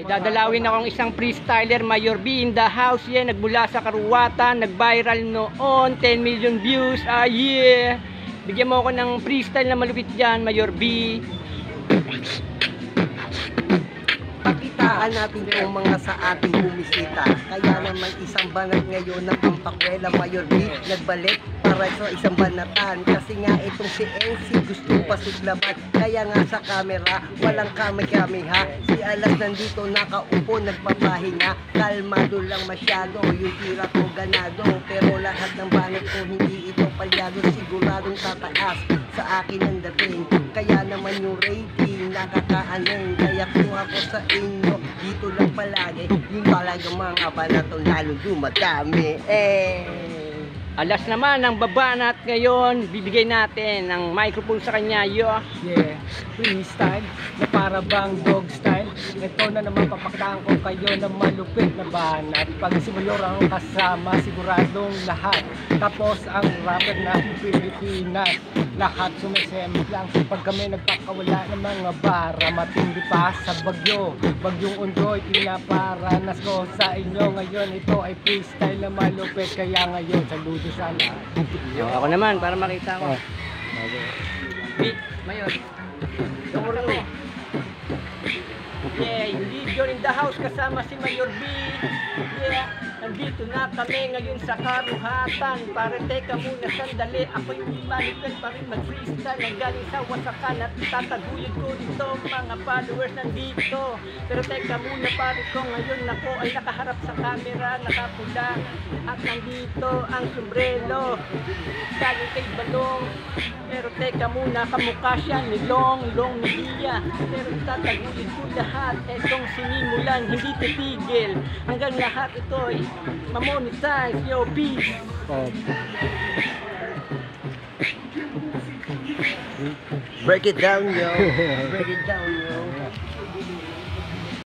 Dadalawin akong isang freestyler, Mayor B in the house. Yeah, nagmula sa Karuwatan, nag-viral noon, 10 million views. Ah, yeah. Bigyan mo ako ng freestyle na malupit dyan, Mayor B. Pakitaan natin kung mga sa ating bumisita. Kaya naman isang banat ngayon ng Pampakwela, Mayor B nagbalik para sa isang banatan. Kasi nga itong si NC gusto pasuglaban. Kaya nga sa camera walang kami-kami ha. Si Alas nandito nakaupo nagpapahinga. Kalmado lang masyado, yung tira ko ganado. Pero lahat ng banat ko hindi ito palyado. Siguradong tataas sa akin ang dating. Kaya naman yung rating nakakaaning. Kaya kung ako sa inyo dito lang palagi, yung talagang mga banatong lalo dumadami. Alas naman ang babanat ngayon, bibigay natin ng microphone sa kanya, yo. Yeah, freestyle na para bang dog style. Ito na naman papaktaan ko kayo ng malupit na banat. Pag si Mayor ang kasama, siguradong lahat. Tapos ang rapper ng Pilipinas, lahat sumisemplang. Pag kami nagpakawala ng mga bara, matindi pa sa bagyo. Bagyong Ondoy, pinaparanas ko sa inyo ngayon. Ito ay freestyle na malupit, kaya ngayon saludo sa lahat. Ako naman, para makita ko. B, Mayor. Tumulong mo. Yeah, Legion in the house kasama si Mayor B. Yeah, nandito na kami ngayon sa Karuhatan. Pare, teka muna sandali. Ako yung malipit pa rin mag-freestyle. Nanggaling sa Wasakan at tataguyod ko dito. Mga followers nandito. Pero teka muna pare ko, ngayon ako ay nakaharap sa camera, nakapula. At nandito ang sombrero. Galing kay Balong. Pero teka muna, kamukha siya ni Long Nadia. Pero tataguyod ko lahat. Etong sinimulan, hindi titigil. Hanggang lahat ito ay mamonetize. Yo, peace! Break it down, yo. Break it down, yo.